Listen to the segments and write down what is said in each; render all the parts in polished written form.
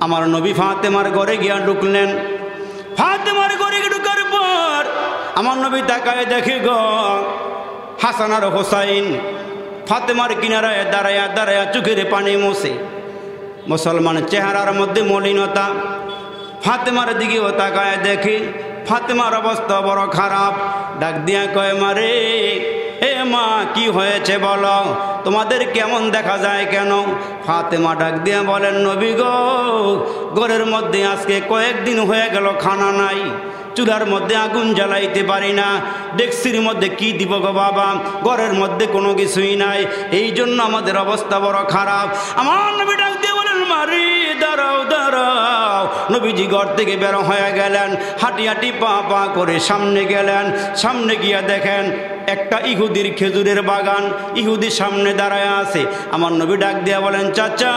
আমার নবী ফাতেমার ঘরে গিয়া ঢুকলেন। ফাতেমার ঘরে ঢুকার পর আমার নবী তাকায় দেখে গো হাসান আর হোসাইন ফাতেমার কিনারায় দাঁড়ায়া দাঁড়ায়া চোখের পানি মোছে। মুসলমান চেহারার মধ্যে মলিনতা। ফাতেমার দিকেও তাকায় দেখে ফাতেমার অবস্থা বড় খারাপ। ডাক দিয়া কয় মারে, এ মা কি হয়েছে বলো, তোমাদের কেমন দেখা যায় কেন? ফাতেমা ডাক দিয়া বলেন, নবী গো, ঘরের মধ্যে আজকে কয়েকদিন হয়ে গেল খানা নাই, চুলার মধ্যে আগুন জ্বালাইতে পারি না, ডেকসির মধ্যে কি দিব গো বাবা, ঘরের মধ্যে কোনো কিছুই নাই, এই জন্য আমাদের অবস্থা বড় খারাপ। আমার নবী ডাক দিয়ে বলেন, মারি দাঁড়াও দাঁড়াও। নবীজি ঘর থেকে বের হয়ে গেলেন, হাঁটি হাঁটি পা পা করে সামনে গেলেন। সামনে গিয়া দেখেন একটা ইহুদির খেজুরের বাগান, ইহুদি সামনে দাঁড়ায় আছে। আমার নবী ডাক দিয়া বলেন, চাচা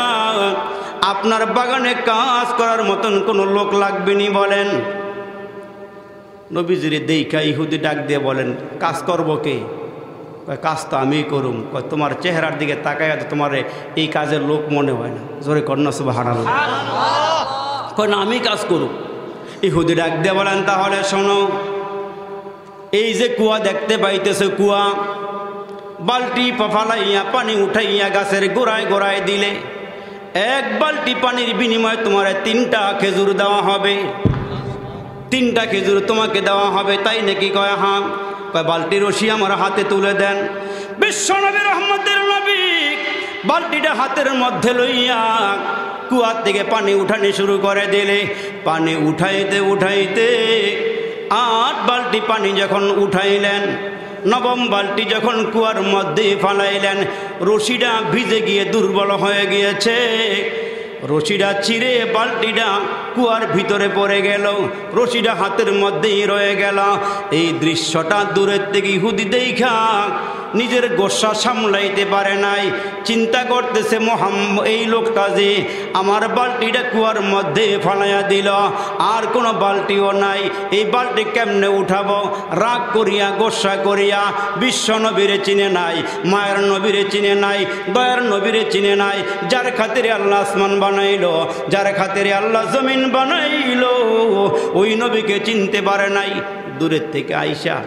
আপনার বাগানে কাজ করার মতন কোনো লোক লাগবে নি বলেন। নবীজির দেইখা ইহুদি ডাক দিয়ে বলেন, কাজ করবো কে? কাজ তো আমিই করুম। তোমার চেহারার দিকে তাকায় তো তোমার এই কাজের লোক মনে হয় না। জোরে কন্যা সুবহানাল্লাহ। কয় না, আমি কাজ করুম। ইহুদি ডাক দিয়ে বলেন, তাহলে শোনো, এই যে কুয়া দেখতে পাইতেছে, কুয়া বালতি ফালাইয়া পানি উঠাইয়া গাছের গোড়ায় গোড়ায় দিলে এক বালতি পানির বিনিময়ে তোমার 3টা খেজুর দেওয়া হবে। 3টা খেজুর তোমাকে দেওয়া হবে, তাই নাকি? কয় হ্যাঁ। কয় বালতির রশি আমার হাতে তুলে দেন। বিশ্বনবী রহমতের নবী বালতিটা হাতের মধ্যে লইয়া কুয়ার থেকে পানি উঠানি শুরু করে দিলে। পানি উঠাইতে উঠাইতে 8 বালতি পানি যখন উঠাইলেন, 9ম বালতি যখন কুয়ার মধ্যে ফালাইলেন, রশিটা ভিজে গিয়ে দুর্বল হয়ে গিয়েছে। রশিটা চিরে বালতিটা কুয়ার ভিতরে পড়ে গেল, রশিটা হাতের মধ্যেই রয়ে গেল। এই দৃশ্যটা দূরের থেকে ইহুদি দেখা নিজের গোসা সামলাইতে পারে নাই। চিন্তা করতেছে, এই লোকটা যে আমার বালতিটা কুয়ার মধ্যে ফালাইয়া দিল, আর কোনো বালতিও নাই, এই বালতি কেমনে উঠাবো? রাগ করিয়া গোসা করিয়া বিশ্ব নবীরে চিনে নাই, মায়ের নবীরে চিনে নাই, দয়ার নবীরে চিনে নাই, যার খাতিরে আল্লাহ আসমান বানাইলো, যার খাতিরে আল্লাহ জমিন বানাইলো, ওই নবীকে চিনতে পারে নাই। দূরের থেকে আইসা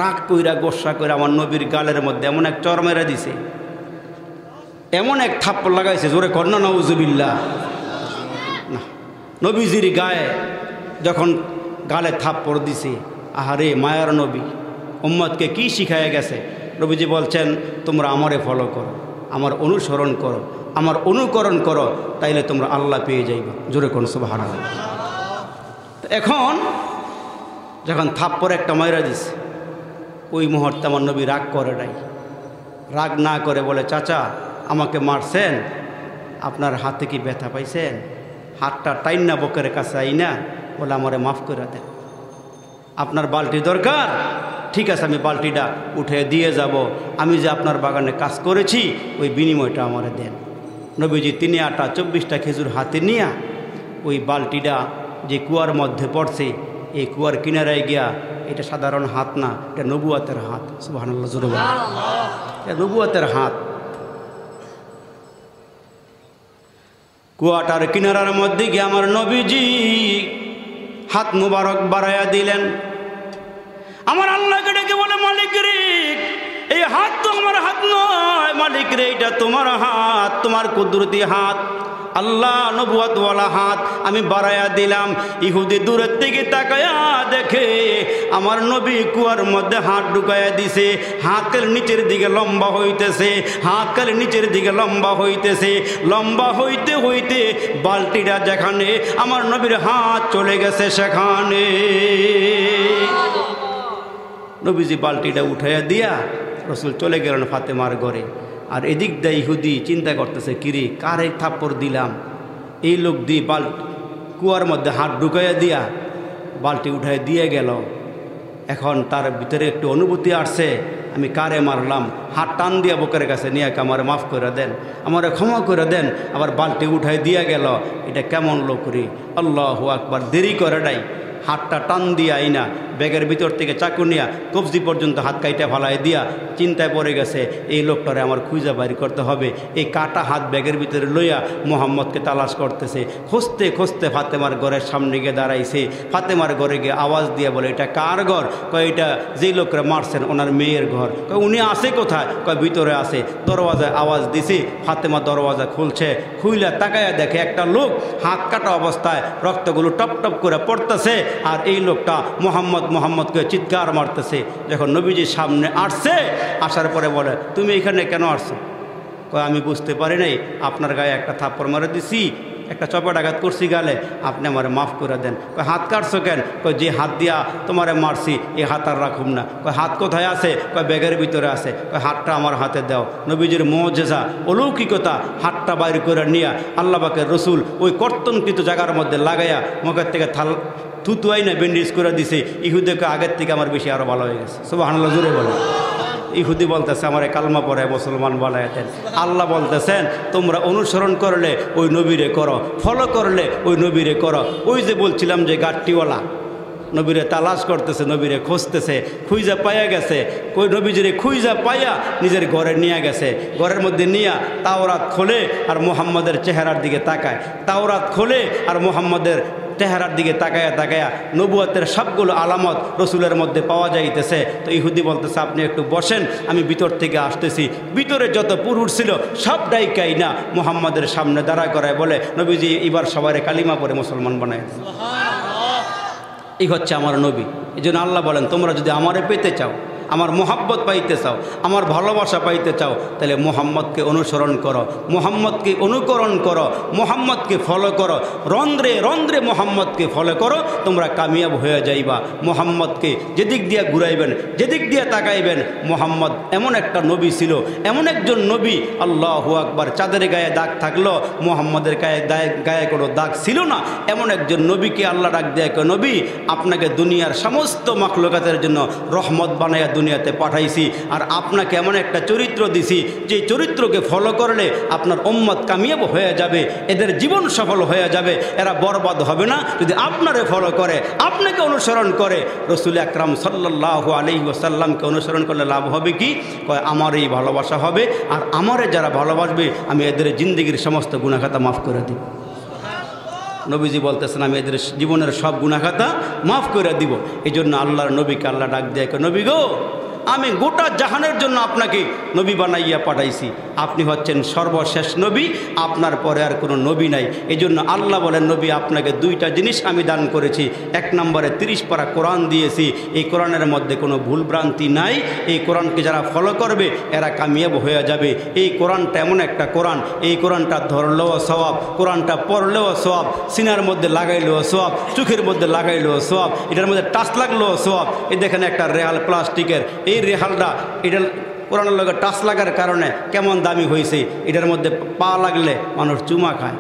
রাগ কইরা গোসা করে আমার নবীর গালের মধ্যে এমন এক চর মেরে দিছে, এমন এক থাপ্পড় লাগাইছে, জোরে কন্যা নাউজুবিল্লাহ। না, নবীজির গায়ে যখন গালে থাপ্পড় দিছে, আহারে মায়ার নবী উম্মতকে কি শিখায় গেছে। নবীজি বলছেন, তোমরা আমারে ফলো করো, আমার অনুসরণ করো, আমার অনুকরণ করো, তাইলে তোমরা আল্লাহ পেয়ে যাইবে। জোরে কোন সুবহানাল্লাহ। এখন যখন থাপ্পড় একটা মাইরা দিছে, ওই মুহূর্তে আমার নবী রাগ করে নাই। রাগ না করে বলে, চাচা আমাকে মারছেন, আপনার হাতে কি ব্যথা পাইছেন? হাতটা টাইনা বকের কাছে আইনা বলে, আমারে মাফ করে দেন। আপনার বালতি দরকার, ঠিক আছে আমি বালতিটা উঠে দিয়ে যাব, আমি যে আপনার বাগানে কাজ করেছি ওই বিনিময়টা আমারে দেন। নবীজি 3 আটা 24টা খেজুর হাতে নিয়ে ওই বালতিটা যে কুয়ার মধ্যে পড়ছে, এই কুয়ার কিনারায় গিয়া, এটা সাধারণ হাত না, এটা নবুয়াতের হাত। সুবহানাল্লাহ, জোরে বলেন, এটা নবুয়াতের হাত। কুয়াটার কিনারার মধ্যে গিয়ে আমার নবীজি হাত মুবারক বাড়াইয়া দিলেন। আমার আল্লাহকে ডেকে বলে, মালিক রে, এই হাত তো আমার হাত নয়, মালিক রে এটা তোমার হাত, তোমার কুদরতি হাত, আল্লাহ নবুয়াতওয়ালা হাত আমি বাড়াইয়া দিলাম। ইহুদি দূরের থেকে তাকায়া দেখে আমার নবী কুয়ার মধ্যে হাত ঢুকাইয়া দিছে, হাতের নিচের দিকে লম্বা হইতেছে, হাতের নিচের দিকে লম্বা হইতেছে, লম্বা হইতে হইতে বালতিটা যেখানে আমার নবীর হাত চলে গেছে সেখানে। নবীজি বালতিটা উঠাইয়া দিয়া রসুল চলে গেলেন ফাতেমার ঘরে। আর এদিক দিয়ে ইহুদি চিন্তা করতেছে, কিরে কারে থাপ্পড় দিলাম, এই লোক দিয়ে কুয়ার মধ্যে হাত ঢুকাইয়া দিয়া বালতি উঠাই দিয়ে গেল। এখন তার ভিতরে একটু অনুভূতি আসছে, আমি কারে মারলাম, হাত টান দিয়া বুকের কাছে নিয়ে আমারে মাফ করে দেন, আমারে ক্ষমা করে দেন, আবার বালতি উঠাই দিয়া গেল, এটা কেমন লোক রে। আল্লাহু আকবার। দেরি করে নাই, হাতটা টান দিয়ে আইনা ব্যাগের ভিতর থেকে চাকু নিয়া কবজি পর্যন্ত হাত কাইটা ফালাই দিয়া চিন্তায় পড়ে গেছে, এই লোকটারে আমার খুঁজা বাইর করতে হবে। এই কাটা হাত ব্যাগের ভিতরে লইয়া মোহাম্মদকে তালাশ করতেছে। খুঁজতে খুঁজতে ফাতেমার ঘরের সামনে গিয়ে দাঁড়াইছে। ফাতেমার ঘরে গিয়ে আওয়াজ দিয়ে বলে, এটা কার ঘর? কয় এটা যেই লোকরা মারছেন ওনার মেয়ের ঘর। কয় উনি আছে কোথায়? কয় ভিতরে আছে। দরওয়াজায় আওয়াজ দিছি, ফাতেমা দরওয়াজা খুলছে। খুইলা তাকায়া দেখে একটা লোক হাত কাটা অবস্থায় রক্তগুলো টপ টপ করে পড়তেছে, আর এই লোকটা মোহাম্মদকে চিৎকার মারতেছে। যখন নবীজির সামনে আসছে, আসার পরে বলে, তুমি এখানে কেন আসছো? কয় আমি বুঝতে পারি নাই, আপনার গায়ে একটা থাপ্পড় মারে দিছি, একটা চপেট আঘাত করছি গালে, আপনি আমারে মাফ করে দেন। কয় হাত কাটছো কেন? কয় যে হাত দিয়া তোমারে মারছি এই হাত আর রাখুম না। কয় হাত কোথায় আছে? কয় ব্যাগের ভিতরে আছে। কয় হাতটা আমার হাতে দাও। নবীজির মুজিজা অলৌকিকতা, হাতটা বাইর করে নিয়ে আল্লাহ পাকের রসুল ওই কর্তনকৃত জায়গার মধ্যে লাগাইয়া মুখের থেকে থুতুয়াই না ব্যান্ডেজ করে দিছে। ইহুদিকে আগের থেকে আমার বেশি আরও ভালো হয়ে গেছে। সুবহানাল্লাহ, জোরে বলে। ইহুদি বলতেছে আমারে কালমা পড়ে মুসলমান বানায় দেন। আল্লাহ বলতেছেন তোমরা অনুসরণ করলে ওই নবীরে করো, ফলো করলে ওই নবীরে করো। ওই যে বলছিলাম যে গাট্টিওয়ালা নবীরে তালাশ করতেছে, নবীরে খুঁজতেছে, খুঁজা পাইয়া গেছে। কই নবীজিরে খুঁজা পাইয়া নিজের ঘরে নিয়ে গেছে। ঘরের মধ্যে নিয়া তাওরাত খোলে আর মুহাম্মদের চেহারার দিকে তাকায়। তাওরাত খোলে আর মুহাম্মদের চেহারার দিকে তাকায়া তাকায়া নবুয়তের সবগুলো আলামত রসুলের মধ্যে পাওয়া যাইতেছে। তো ইহুদি বলতেছে আপনি একটু বসেন, আমি ভিতর থেকে আসতেছি। ভিতরে যত পুরুষ ছিল সব ডাইকাই না মুহাম্মদের সামনে দাঁড়া করায় বলে, নবীজি এবার সবারে কালিমা পড়ে মুসলমান বানায় দেন। এই হচ্ছে আমার নবী। এই জন্য আল্লাহ বলেন তোমরা যদি আমারে পেতে চাও, আমার মোহাব্বত পাইতে চাও, আমার ভালোবাসা পাইতে চাও, তাহলে মোহাম্মদকে অনুসরণ করো, মোহাম্মদকে অনুকরণ করো, মোহাম্মদকে ফলো করো, রন্ধ্রে রন্ধ্রে মোহাম্মদকে ফলো করো, তোমরা কামিয়াব হয়ে যাইবা। মোহাম্মদকে যেদিক দিয়ে ঘুরাইবেন, যেদিক দিয়ে তাকাইবেন, মোহাম্মদ এমন একটা নবী ছিল, এমন একজন নবী, আল্লাহু আকবার, চাঁদের গায়ে দাগ থাকলো মোহাম্মদের গায়ে কোনো দাগ ছিল না। এমন একজন নবীকে আল্লাহ ডাক দেয়, নবী আপনাকে দুনিয়ার সমস্ত মাখলুকাতের জন্য রহমত বানাইয়া দুনিয়াতে পাঠাইছি, আর আপনাকে এমন একটা চরিত্র দিছি যে চরিত্রকে ফলো করলে আপনার উম্মত কামিয়াব হয়ে যাবে, এদের জীবন সফল হয়ে যাবে, এরা বরবাদ হবে না যদি আপনারে ফলো করে, আপনাকে অনুসরণ করে। রসুল আকরাম সাল্লাল্লাহু আলাইহি ওয়াসাল্লামকে অনুসরণ করলে লাভ হবে কি? কয় আমারই ভালোবাসা হবে, আর আমারে যারা ভালোবাসবে আমি এদের জিন্দেগির সমস্ত গুনাহখাতা মাফ করে দিব। নবীজি বলতেছেন আমি এদের জীবনের সব গুনাহখাতা মাফ করে দিব। এই জন্য আল্লাহর নবীকে আল্লাহ ডাক দেয়, নবী গো আমি গোটা জাহানের জন্য আপনাকে নবী বানাইয়া পাঠাইছি, আপনি হচ্ছেন সর্বশেষ নবী, আপনার পরে আর কোনো নবী নাই। এই জন্য আল্লাহ বলেন নবী আপনাকে দুইটা জিনিস আমি দান করেছি। এক নম্বরে 30 পারা কোরআন দিয়েছি, এই কোরআনের মধ্যে কোনো ভুলভ্রান্তি নাই, এই কোরআনকে যারা ফলো করবে এরা কামিয়াব হয়ে যাবে। এই কোরআনটা এমন একটা কোরআন, এই কোরআনটা ধরলেও সওয়াব, কোরআনটা পড়লেও সওয়াব, সিনার মধ্যে লাগাইলেও সওয়াব, চোখের মধ্যে লাগাইলেও সওয়াব, এটার মধ্যে টাচ লাগলেও সওয়াব। এই দেখেন একটা রেহাল প্লাস্টিকের, এই রেহালটা এটা কোরআনের লগে টাচ লাগার কারণে কেমন দামি হয়েছে। এটার মধ্যে পা লাগলে মানুষ চুমা খায়,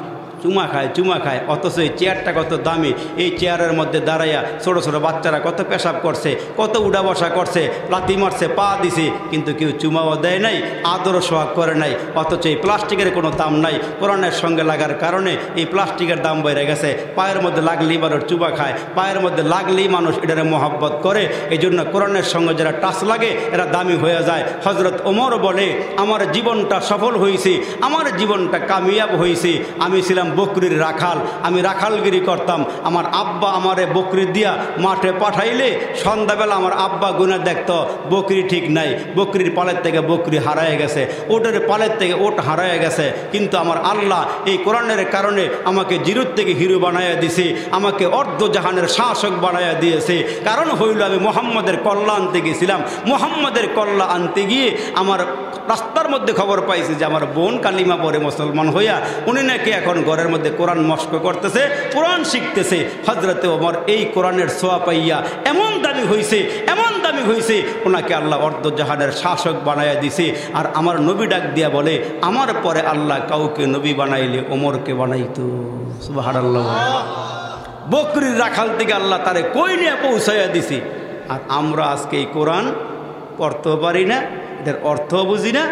চুমা খায়, অথচ এই চেয়ারটা কত দামি। এই চেয়ারের মধ্যে দাঁড়াইয়া ছোটো ছোটো বাচ্চারা কত পেশাব করছে, কত উঠা বসা করছে, লাথি মারছে, পা দিছে, কিন্তু কেউ চুমাও দেয় নাই, আদর সোহাগ করে নাই। অথচ এই প্লাস্টিকের কোনো দাম নাই, কোরআনের সঙ্গে লাগার কারণে এই প্লাস্টিকের দাম বেড়ে গেছে। পায়ের মধ্যে লাগলেই মানুষ চুমা খায়, পায়ের মধ্যে লাগলেই মানুষ এটারে মহব্বত করে। এই জন্য কোরআনের সঙ্গে যারা টাচ লাগে এরা দামি হয়ে যায়। হজরত ওমর বলে আমার জীবনটা সফল হয়েছে, আমার জীবনটা কামিয়াব হয়েছে। আমি ছিলাম বকরির রাখাল, আমি রাখালগিরি করতাম। আমার আব্বা আমারে বকরি দিয়া মাঠে পাঠাইলে সন্ধ্যাবেলা আমার আব্বা গুনে দেখত বকরি ঠিক নাই, বকরির পালের থেকে বকরি হারায় গেছে, ওটের পালের থেকে ওট হারায় গেছে। কিন্তু আমার আল্লাহ এই কোরআনের কারণে আমাকে জিরোর থেকে হিরো বানাইয়া দিছে, আমাকে অর্ধ জাহানের শাসক বানাইয়া দিয়েছে। কারণ হইল আমি মোহাম্মদের কল্লা আনতে গেছিলাম, মোহাম্মদের কল্লা আনতে গিয়ে আমার রাস্তার মধ্যে খবর পাইছি যে আমার বোন কালিমা পড়ে মুসলমান হইয়া উনি নাকি এখন ঘরের মধ্যে কোরআন মস্ক করতেছে, কোরআন শিখতেছে। হজরতে ওমর এই কোরআনের ছোঁয়া পাইয়া এমন দামি হয়েছে, এমন দামি হয়েছে, ওনাকে আল্লাহ অর্ধজাহানের শাসক বানাইয়া দিছে। আর আমার নবী ডাক দিয়া বলে আমার পরে আল্লাহ কাউকে নবী বানাইলে ওমরকে বানাইতো। সুবহানাল্লাহ। বকরির রাখাল থেকে আল্লাহ তারে কই নিয়ে পৌঁছাইয়া দিছে। আর আমরা আজকে এই কোরআন পড়তেও পারি না, এটার অর্থ বুঝি না,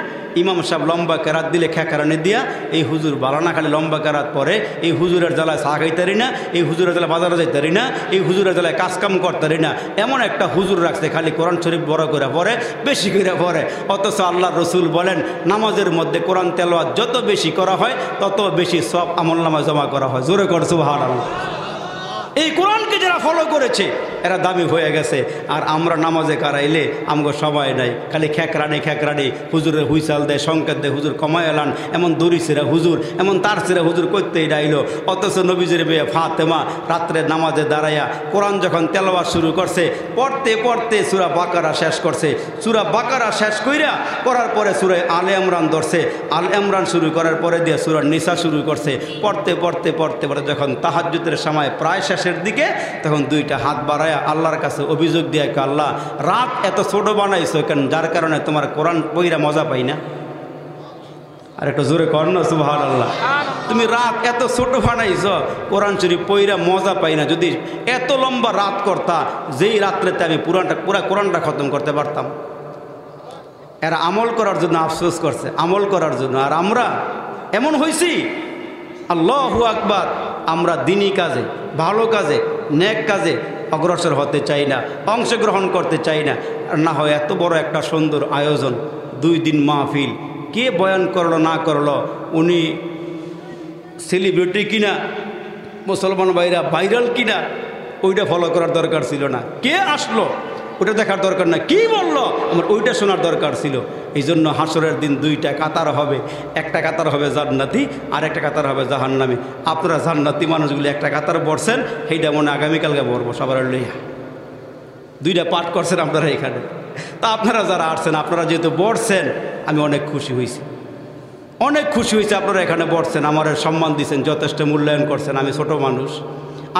ইমাম সাহেব লম্বা কেরাত দিলে খেকারানি দিয়া এই হুজুর বালানা খালি লম্বা কেরাত পরে এই হুজুরের জ্বালায় চা খাইতারি না, এই হুজুরের জ্বালায় বাজারে যাইতারি না, এই হুজুরের জ্বালায় কাজকাম করতারি না, এমন একটা হুজুর রাখছে খালি কোরআন শরীফ বড় করে পড়ে, বেশি করে পড়ে। অথচ আল্লাহর রসুল বলেন নামাজের মধ্যে কোরআন তেলাওয়াত যত বেশি করা হয় তত বেশি সব আমলনামায় জমা করা হয়। জোরে কর সুবহানাল্লাহ। এই কোরআনকে যারা ফলো করেছে এরা দামি হয়ে গেছে। আর আমরা নামাজে কারাইলে আমগো সবাই নাই, খালি খেকরানি হুজুরের হুইসাল দেয়, সংকেত দেয়, হুজুর কমায় এলান, এমন দড়িছিরা হুজুর, এমন তারছিরা হুজুর করতেই ডাইল। অথচ নবীজির মেয়ে ফাতেমা রাত্রে নামাজে দাঁড়াইয়া কোরআন যখন তেলাওয়াত শুরু করছে, পড়তে পড়তে সূরা বাকারা শেষ করছে। সূরা বাকারা শেষ করার পরে সূরা আলে ইমরান ধরছে, আল ইমরান শুরু করার পরে দিয়ে সূরা নিসা শুরু করছে। পড়তে যখন তাহাজ্জুদের সময় প্রায় শেষের দিকে, তখন দুইটা হাত বাড়ায় আল্লাহর কাছে অভিযোগ দিয়ে, আল্লাহ রাত এত ছোট বানাইছো কেন, যার কারণে তোমার কোরআন পইরা মজা পাই না। আর একটু জোরে কর না সুবহানাল্লাহ। তুমি রাত এত ছোট বানাইছো, কোরআন শরীফ পইরা মজা পাই না। যদি এত লম্বা রাত করতা, যেই রাত্রেতে আমি পুরা কোরআনটা খতম করতে পারতাম। এরা আমল করার জন্য আফসোস করছে, আমল করার জন্য। আর আমরা এমন হইছি, আল্লাহু আকবার, আমরা দিনী কাজে, ভালো কাজে, নেক কাজে অগ্রসর হতে চাই না, অংশগ্রহণ করতে চাই না। আর না হয় এত বড় একটা সুন্দর আয়োজন, 2 দিন মাহফিল, কে বয়ান করলো না করলো, উনি সেলিব্রিটি কিনা, মুসলমান ভাইরা ভাইরাল কিনা, ওইটা ফলো করার দরকার ছিল না। কে আসলো ওটা দেখার দরকার না, কি বললো আমার ওইটা শোনার দরকার ছিল। এই জন্য হাসরের দিন 2টা কাতার হবে, একটা কাতার হবে জান্নাতি আর একটা কাতার হবে জাহান্নামী। আপনারা জান্নাতি মানুষগুলি একটা কাতার বসছেন, সেইটা মনে আগামীকালকে বলবো সবার লইয়া। 2টা পাঠ করছেন আপনারা এখানে। তা আপনারা যারা আসছেন, আপনারা যেহেতু বসছেন, আমি অনেক খুশি হয়েছি, অনেক খুশি হয়েছে। আপনারা এখানে বসছেন, আমার সম্মান দিচ্ছেন, যথেষ্ট মূল্যায়ন করছেন। আমি ছোট মানুষ,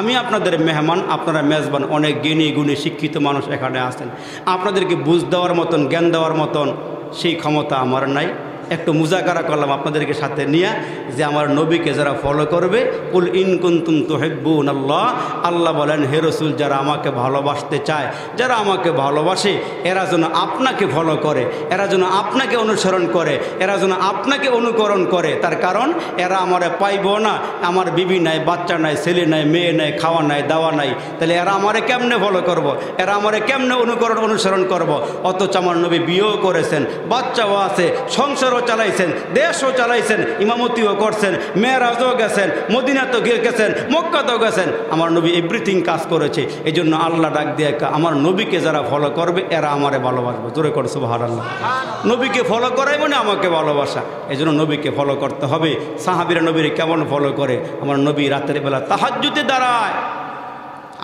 আমি আপনাদের মেহমান, আপনারা মেজবান। অনেক জ্ঞানী গুণী শিক্ষিত মানুষ এখানে আছেন, আপনাদেরকে বুঝ দেওয়ার মতন, জ্ঞান দেওয়ার মতন সেই ক্ষমতা আমার নাই। একটু মুজাকারা করলাম আপনাদেরকে সাথে নিয়ে, যে আমার নবীকে যারা ফলো করবে, কুল ইন কুনতুম তুহিব্বুনাল্লাহ, আল্লাহ বলেন হে রাসূল, যারা আমাকে ভালোবাসতে চায়, যারা আমাকে ভালোবাসে, এরা যেন আপনাকে ফলো করে, এরা যেন আপনাকে অনুসরণ করে, এরা যেন আপনাকে অনুকরণ করে। তার কারণ এরা আমারে পাইব না, আমার বিবি নাই, বাচ্চা নাই, ছেলে নাই, মেয়ে নাই, খাওয়া নাই, দাওয়া নাই, তাহলে এরা আমারে কেমনে ফলো করব, এরা আমারে কেমনে অনুসরণ করব। অথচ আমার নবী বিয়েও করেছেন, বাচ্চাও আছে, সংসার চালাইছেন, দেশও চালাইছেন, ইমামতিও করছেন, মেরাজও গেছেন, মদিনাতেও গেছেন, মক্কাতেও গেছেন। আমার নবী এভরিথিং কাজ করেছে। এই জন্য আল্লাহ ডাক দিয়ে আমার নবীকে যারা ফলো করবে এরা আমারে ভালোবাসবে। জোরে করে সুবহানাল্লাহ। নবীকে ফলো করাই মানে আমাকে ভালোবাসা। এই জন্য নবীকে ফলো করতে হবে। সাহাবীরা নবীরে কেমন ফলো করে? আমার নবী রাতের বেলা তাহাজ্জুদে দাঁড়ায়,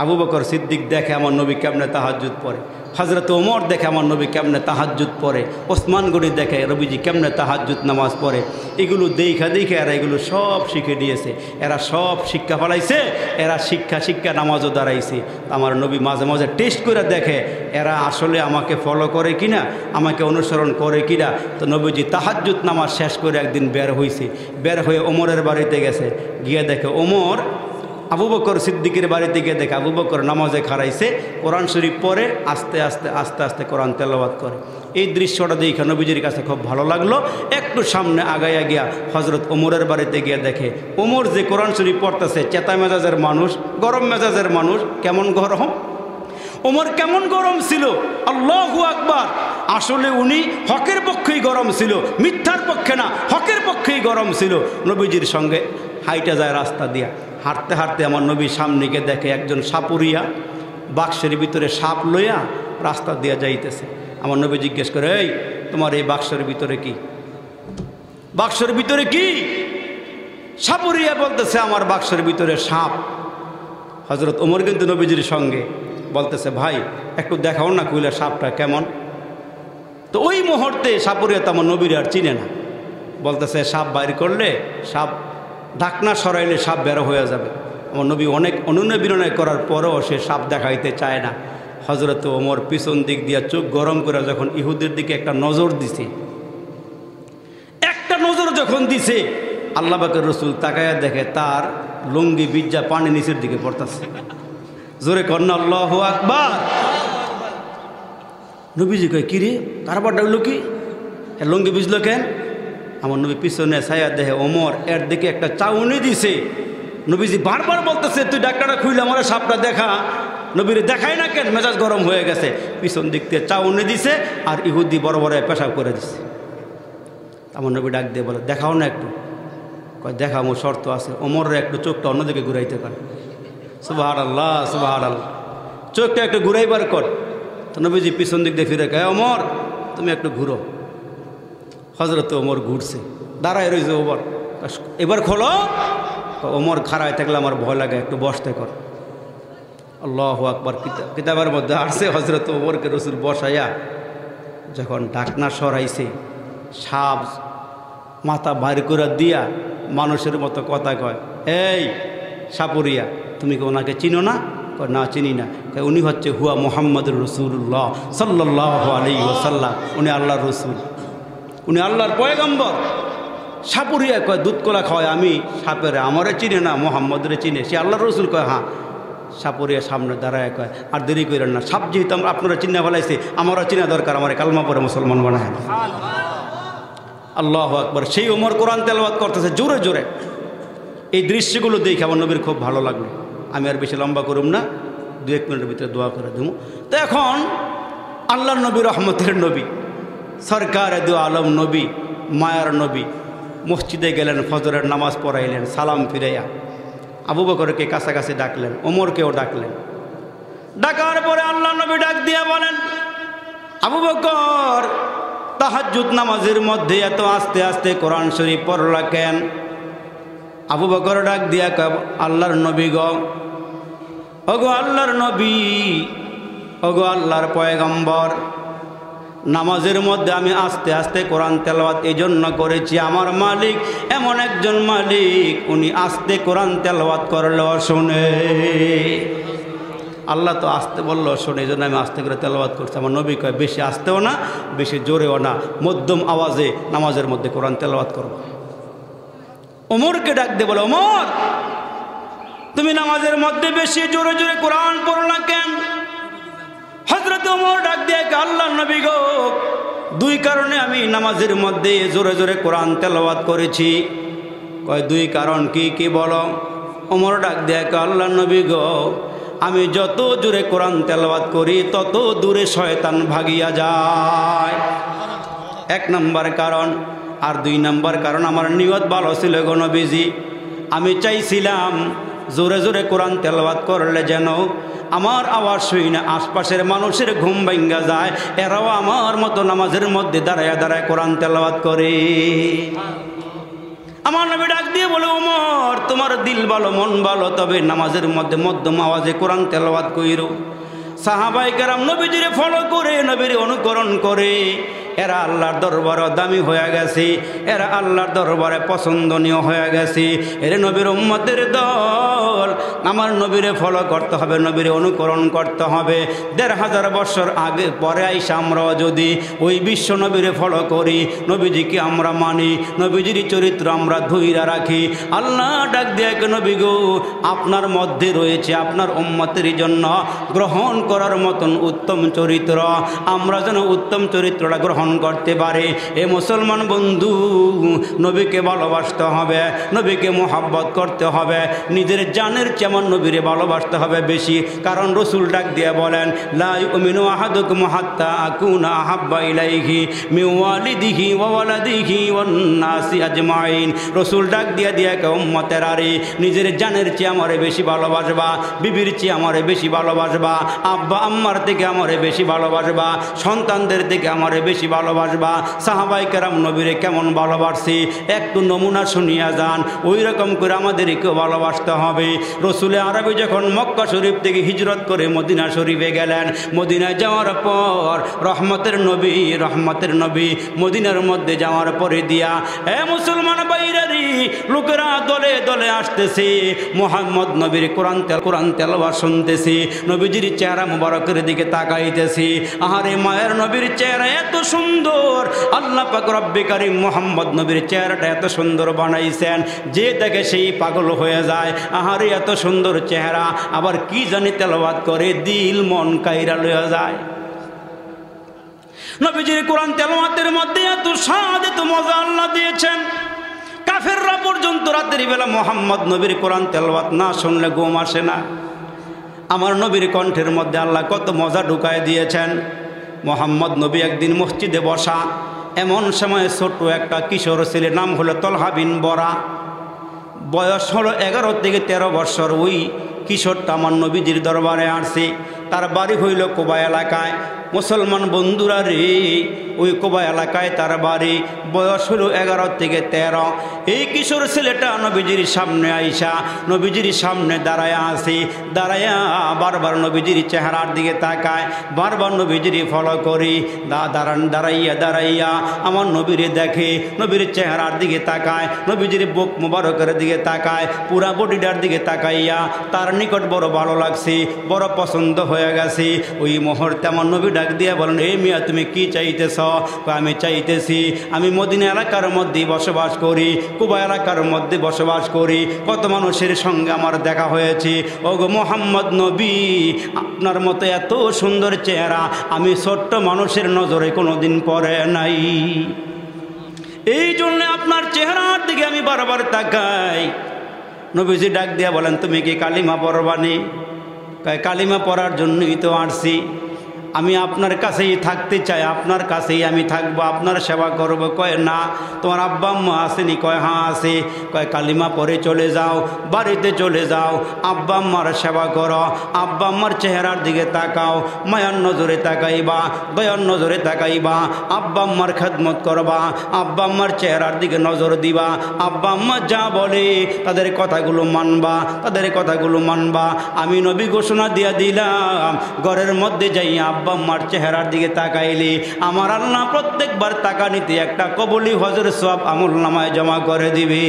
আবু বকর সিদ্দিক দেখে আমার নবী কেমনে তাহাজ্জুদ পড়ে, হযরত ওমর দেখে আমার নবী কেমনে তাহাজ্জুদ পড়ে, ওসমান গনি দেখে নবীজি কেমনে তাহাজ্জুদ নামাজ পড়ে। এগুলো দেখা এরা এগুলো সব শিখে নিয়েছে, এরা সব শিক্ষা ফলাইছে, এরা শিক্ষা নামাজও দাঁড়াইছে। আমার নবী মাঝে মাঝে টেস্ট করে দেখে এরা আসলে আমাকে ফলো করে কিনা, আমাকে অনুসরণ করে কিনা। তো নবীজি তাহাজ্জুদ নামাজ শেষ করে একদিন বের হয়ে ওমরের বাড়িতে গেছে, গিয়ে দেখে ওমর আবু বকর সিদ্দিকের বাড়িতে গিয়ে দেখে আবু বকর নামাজে খাড়াইছে, কোরআন শরীফ পড়ে আস্তে আস্তে কোরআন তেলাওয়াত করে। এই দৃশ্যটা দেখে নবীজির কাছে খুব ভালো লাগলো। একটু সামনে আগাইয়া গিয়া হযরত ওমরের বাড়িতে গিয়ে দেখে ওমর যে কোরআন শরীফ পড়তেছে, চেতা মেজাজের মানুষ, গরম মেজাজের মানুষ, কেমন গরম, ওমর কেমন গরম ছিল। আল্লাহু আকবার। আসলে উনি হকের পক্ষেই গরম ছিল, মিথ্যার পক্ষে না, হকের পক্ষেই গরম ছিল। নবীজির সঙ্গে হাইটা যায় রাস্তা দিয়া, হাঁটতে হাঁটতে আমার নবী সামনে গিয়ে দেখে একজন সাপুরিয়া বাক্সের ভিতরে সাপ লইয়া রাস্তা দিয়া যাইতেছে। আমার নবী জিজ্ঞেস করে, এই তোমার এই বাক্সের ভিতরে কি? বাক্সের ভিতরে কি? সাপুরিয়া বলতেছে, আমার বাক্সের ভিতরে সাপ। হযরত ওমর কিন্তু নবীজির সঙ্গে বলতেছে, ভাই একটু দেখাও না কইলা সাপটা কেমন। তো ওই মুহূর্তে সাপুরিয়া তো আমার নবীর আর চিনে না, বলতেছে সাপ বাইর করলে, সাপ ঢাকনা সরাইলে সাপ বেরো হয়ে যাবে। আমার নবী অনেক অনুনয় বিনয় করার পরেও সে সাপ দেখাইতে চায় না। হযরত ওমর পিছন দিক দিয়ে চোখ গরম করে যখন ইহুদের দিকে একটা নজর দিছে, একটা নজর যখন দিছে, আল্লাহ পাকের রাসূল তাকায়া দেখে তার লুঙ্গি বিজ্জা পানি নিচের দিকে পড়তেছে। জোরে কন্যা আল্লাহু আকবার। নবীজি কয়, কি রে কারবারটা হইল কি, লুঙ্গি ভিজলো কেন? আমার নবী পিছনে ছায়া দেহে ওমর এর দিকে একটা চাউনি দিছে। নবীজি বারবার বলতেছে তুই ডাক্তারটা খুইলে আমার সাপটা দেখা। নবীর দেখাই না কেন, মেজাজ গরম হয়ে গেছে, পিছন দিক থেকে চাউনি দিছে আর ইহুদি বড় বড় পেশাব করে দিছে। আমার নবী ডাক দিয়ে বলে দেখাও না একটু। কয় দেখা আমার শর্ত আছে, ওমরের একটু চোখটা অন্যদিকে ঘুরাইতে পারে। সুবহানাল্লাহ সুবহানাল্লাহ, চোখটা একটু ঘুরাইবার কর। তো নবীজি পিছন দিক দিয়ে ফিরে কয় ওমর তুমি একটু ঘুরো। হযরত ওমর ঘুরছে, দাঁড়ায় রয়েছে ওমর, এবার খোলো। ওমর খাড়ায় থাকলে আমার ভয় লাগে, একটু বসতে কর। আল্লাহু আকবার। কিতাবের মধ্যে আসছে হযরত ওমরকে রাসূল বসাইয়া যখন ঢাকনা সরাইছে, সাপ মাথা বাইর করে দিয়া মানুষের মতো কথা কয়, এই সাপুরিয়া তুমি কি ওনাকে চিনো না? কয় না চিনি না। কয় উনি হচ্ছে হুয়া মুহাম্মাদুর রাসূলুল্লাহ সাল্লাল্লাহু আলাইহি ওয়াসাল্লাম, উনি আল্লাহর রসুল, উনি আল্লাহর পয়গম্বর। সাপুরিয়া কয় দুধ কলা খাওয়ায় আমি সাপের, আমারে চিনে না, মোহাম্মদরে চিনে, সে আল্লাহর রসুল। কয় হ্যাঁ। সাপুরিয়া সামনে দাঁড়ায় কয় আর দেরি করেন না, সাপ যেহেতু আপনারা চিন্তা ফেলাইছে আমারও চিনা দরকার, আমার কালমা পরে মুসলমান বানায়। আল্লাহু আকবার। সেই ওমর কোরআন তেলাওয়াত করতেছে জোরে জোরে। এই দৃশ্যগুলো দেখে আমার নবীর খুব ভালো লাগলো। আমি আর বেশি লম্বা করুম না, 2-1 মিনিটের ভিতরে দোয়া করে দেবো। তো এখন আল্লাহর নবী, রহমতের নবী, সরকার দু আলম নবী, মায়ার নবী মসজিদে গেলেন, ফজরের নামাজ পড়াইলেন, সালাম ফিরাইয়া আবু বকরকে কাছাকাছি ডাকলেন, ওমরকেও ডাকলেন। ডাকার পরে আল্লাহ নবী ডাক দিয়া বলেন, আবু বকর তাহাজ্জুদ নামাজের মধ্যে এত আস্তে আস্তে কোরআন শরীফ পড়লা কেন? আবু বকর ডাক দিয়া কয়, আল্লাহর নবী গো, ওগো আল্লাহর নবী, ওগো আল্লাহর পয়গম্বর, নামাজের মধ্যে আমি আস্তে আস্তে কোরআন তেলাওয়াত এই জন্য করেছি, আমার মালিক এমন একজন মালিক, উনি আস্তে কোরআন তেলাওয়াত করলেও শোনে। আল্লাহ তো আসতে বললো শোনে, এই জন্য আমি আস্তে করে তেলাওয়াত করছি। আমার নবী কয় বেশি আস্তেও না বেশি জোরেও না, মধ্যম আওয়াজে নামাজের মধ্যে কোরআন তেলাওয়াত করবো। ওমরকে ডাক দিয়ে বলে, ওমর তুমি নামাজের মধ্যে বেশি জোরে জোরে কোরআন পড়ো না কেন? হযরত ওমর ডাক দিয়ে আল্লাহর নবী গো, 2 কারণে আমি নামাজের মধ্যে জোরে জোরে কোরআন তেলাওয়াত করেছি। কয় 2 কারণ কি কি বলো? ওমর ডাক দিয়ে আল্লাহর নবী গো, আমি যত জোরে কোরআন তেলাওয়াত করি তত দূরে শয়তান ভাগিয়া যায়, 1 নম্বর কারণ। আর 2 নম্বর কারণ, আমার নিয়ত ভালো ছিল গো নবীজি, আমি চাইছিলাম জোরে জোরে কোরআন তেলাওয়াত করলে যেন আমার আওয়াজ শুনে আশপাশের মানুষের ঘুম ভাঙ্গা যায়, এরাও আমার মতো নামাজের মধ্যে দাঁড়ায় দাঁড়ায় কোরআন তেলাওয়াত করে। আমার নবী ডাক দিয়ে বলে, ওমর তোমার দিল ভালো মন ভালো, তবে নামাজের মধ্যে মধ্যম আওয়াজে কোরআন তেলাওয়াত কইরো। সাহাবায়ে কেরাম নবীজিরে ফলো করে, নবীর অনুকরণ করে, এরা আল্লাহর দরবারে দামি হয়ে গেছে, এরা আল্লাহর দরবারে পছন্দনীয় হয়ে গেছে। এর নবীর উম্মতের দল, আমার নবীরে ফলো করতে হবে, নবীরে অনুকরণ করতে হবে। 1500 বছর আগে পরে আইসা আমরাও যদি ওই বিশ্ব নবীরে ফলো করি, নবীজিকে আমরা মানি, নবীজির চরিত্র আমরা ধইরা রাখি, আল্লাহ ডাক দিয়ে নবী গো, আপনার মধ্যে রয়েছে আপনার উম্মতের জন্য গ্রহণ করার মতন উত্তম চরিত্র, আমরা যেন উত্তম চরিত্রটা গ্রহণ করতে পারে। এ মুসলমান বন্ধু, নবীকে ভালোবাসতে হবে, নবীকে মোহাব্বত করতে হবে, নিজের জানের যেমন নবীরে ভালোবাসতে হবে বেশি। কারণ রসুল ডাক দিয়ে বলেন, লা ইউমিনু আহাদুকুম হাত্তা আকুনা আহাব্বা ইলাইহি মিন ওয়ালিদিহি ওয়া ওয়ালাদিহি ওয়ান নাসি আজমাইন। রসুল ডাক দিয়ে দিয়ে কে উম্মতের আরে, নিজের জানের চেয়ে আমারে বেশি ভালোবাসবা, বিবির চেয়ে আমারে বেশি ভালোবাসবা, আব্বা আম্মার থেকে আমারে বেশি ভালোবাসবা, সন্তানদের থেকে আমারে বেশি ভালোবাসবা। সাহাবায়ে কেরাম নবীরে কেমন ভালোবাসছি একটু নমুনা শুনিয়া যান, ওই রকম করে আমাদেরকেও ভালোবাসতে হবে। রসুলে আরবি যখন মক্কা শরীফ থেকে হিজরত করে মদিনা শরীফে গেলেন, মদিনায় যাওয়ার পর রহমতের নবী মদিনার মধ্যে যাওয়ার পরে দিয়া, এ মুসলমান বাইরারি লোকেরা দলে দলে আসতেছে, মুহাম্মদ নবীর কোরআন তেলাওয়াত শুনতেছি, নবীজির চেহারা মুবারকের দিকে তাকাইতেছি। আহারে মায়ের নবীর চেহারা এত সুন্দর, আল্লাহ পাক রব্বে কারীম মুহাম্মদ নবীর চেহারাটা এত সুন্দর বানাইছেন, যে দেখে সেই পাগল হয়ে যায়। আহারে এত সুন্দর চেহারা, আবার কি জানি তেলাওয়াত করে দিল মন কাইরা লইয়া যায়। নবীজির কোরআন তেলাওয়াতের মধ্যে এত স্বাদ এত মজা আল্লাহ দিয়েছেন, কাফেররা পর্যন্ত রাতের বেলা মোহাম্মদ নবীর কোরআন তেলাওয়াত না শুনলে ঘুম আসে না। আমার নবীর কণ্ঠের মধ্যে আল্লাহ কত মজা ঢুকায় দিয়েছেন। মোহাম্মদ নবী একদিন মসজিদে বসা, এমন সময় ছোট্ট একটা কিশোর ছেলে, নাম হলো তলহা বিন বরা, বয়স হলো 11 থেকে 13 বছর। ওই কিশোরটা আমার নবীজির দরবারে আসছে। তার বাড়ি হইল কোবা এলাকায়। মুসলমান বন্ধুরা রে, ওই কোবা এলাকায় তার বাড়ি, বয়স হলো 11 থেকে 13। এই কিশোর ছেলেটা নবীজির সামনে আইসা নবীজির সামনে দাঁড়ায় আসে, দাঁড়ায়া বারবার নবীজির চেহারার দিকে তাকায়, বারবার নবীজির ফলো করি, দাঁড়াইয়া আমার নবীরে দেখে, নবীর চেহারার দিকে তাকায়, নবীজির বুক মুবারকের দিকে তাকায়, পুরা বডিটার দিকে তাকাইয়া তার নিকট বড় ভালো লাগছে, বড় পছন্দ হয়ে গেছে। ওই মুহূর্তে আমার নবী ডাক দিয়ে বলেন, এই মিয়া তুমি কি চাইতেছ? আমি চাইতেছি আমি মদিনা এলাকার মধ্যে বসবাস করি, কুবা এলাকার মধ্যে বসবাস করি, কত মানুষের সঙ্গে আমার দেখা হয়েছে। ওগো মোহাম্মদ নবী, আপনার মতো এত সুন্দর চেহারা আমি ছোট্ট মানুষের নজরে কোনোদিন পড়ে নাই, এই জন্য আপনার চেহারার দিকে আমি বারবার তাকাই। নবীজি ডাক দিয়া বলেন, তুমি কি কালিমা পড়বানি? কালিমা পড়ার জন্যই তো আসছি, আমি আপনার কাছেই থাকতে চাই, আপনার কাছেই আমি থাকবো, আপনার সেবা করব। কয় না, তোমার আব্বা আম্মা আসেনি? কয় হ্যাঁ আছে। কয় কালিমা পরে চলে যাও, বাড়িতে চলে যাও, আব্বা আম্মার সেবা করো, আব্বা আম্মার চেহারার দিকে তাকাও, মায়ার নজরে তাকাইবা, দয়ার নজরে তাকাইবা, আব্বা আম্মার খেদমত করবা, আব্বা আম্মার চেহারার দিকে নজর দিবা, আব্বা আম্মা যা বলে তাদের কথাগুলো মানবা, তাদের কথাগুলো মানবা। আমি নবী ঘোষণা দিয়া দিলাম, ঘরের মধ্যে যাই আব্বা আম্মার চেহারার দিকে তাকাইলে আমার আল্লাহ প্রত্যেকবার তাকানিতে একটা কবুলি হজর সওয়াব আমল নামায় জমা করে দিবে।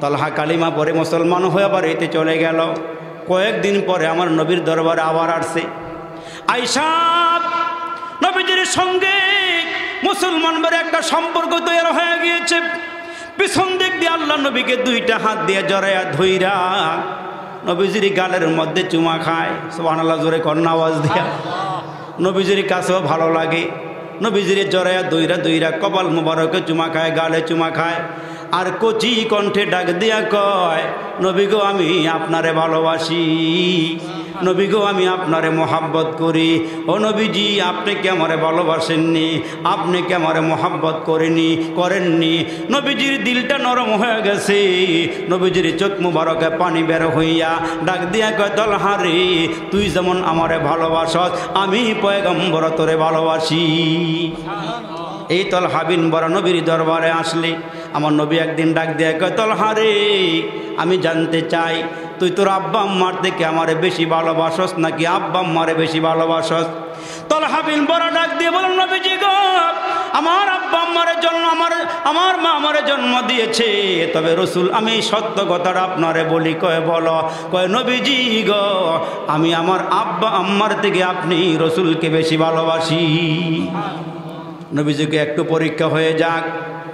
তলহা কালিমা পরে মুসলমান হয়ে বাড়িতে চলে গেল। কয়েকদিন পরে আমার নবীর দরবারে আবার আসছে। আয়েশা নবীজির সঙ্গে মুসলমানদের একটা সম্পর্ক তৈরি হয়ে গিয়েছে। পিছন দিক দিয়ে আল্লাহ নবীকে দুইটা হাত দিয়ে জড়াইয়া ধইরা নবীজির গালের মধ্যে চুমা খায়। সুবহানাল্লাহ, জোরে কন্যা আওয়াজ দিয়া। নবীজির কাছেও ভালো লাগে, নবীজির জড়াইয়া দইরা কপাল মুবারকে চুমা খায়, গালে চুমা খায়, আর কচি কণ্ঠে ডাক দিয়া কয়, নবী গো আমি আপনারে ভালোবাসি, নবী গো আমি আপনারে মোহাব্বত করি। ও নবীজি, আপনি কি আমারে ভালোবাসেননি? আপনি কি আমারে মোহাব্বত করেননি? নবীজির দিলটা নরম হয়ে গেছে। নবীজির চোখ মুবারকে পানি বের হইয়া ডাক দিয়া কয়, তলহা রে, তুই যেমন আমারে ভালোবাসস আমি পয়গম্বর তোরে ভালোবাসি। এই তলহা বিন বরা নবীর দরবারে আসলে আমার নবী একদিন ডাক দিয়ে কয়, তলহা রে, আমি জানতে চাই তুই তোর আব্বা আম্মার থেকে আমারে বেশি ভালোবাসস নাকি আব্বা আম্মারে বেশি ভালোবাসস? তলহা বিন বরা ডাক দিয়ে বলেন, নবীজি গো, আমার আব্বা আম্মার জন্য আমার মা আমারে জন্ম দিয়েছে, তবে রসুল আমি সত্য কথাটা আপনারে বলি। কয় বলো? কয় নবীজি গো, আমি আমার আব্বা আম্মার থেকে আপনি রসুলকে বেশি ভালোবাসি। নবীজিকে একটু পরীক্ষা হয়ে যাক,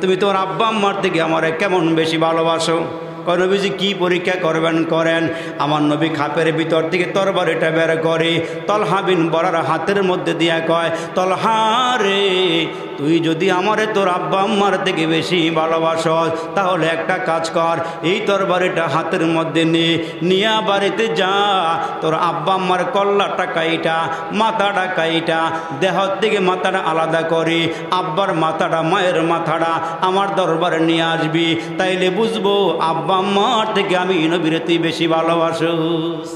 তুমি তোমার আব্বা আম্মার থেকে আমারে কেমন বেশি ভালোবাসো? কয় নবীজি কি পরীক্ষা করবেন করেন। আমার নবী খাপের ভিতর থেকে তরবারিটা বের করে তলহা বিন বরার হাতের মধ্যে দিয়া কয়, তলহা রে, তুই যদি আমারে তোর আব্বা আম্মার থেকে বেশি ভালোবাসস তাহলে একটা কাজ কর, এই তরবারিটা হাতের মধ্যে নিয়ে বাড়িতে যা, তোর আব্বা আম্মার কল্লাটা কাইটা, মাথাটা কাইটা, দেহ থেকে মাথাটা আলাদা করে আব্বার মাথাটা, মায়ের মাথাটা আমার দরবারে নিয়ে আসবি, তাইলে বুঝবো আব্বা আম্মার থেকে আমি নবীরে তুই বেশি ভালোবাসস।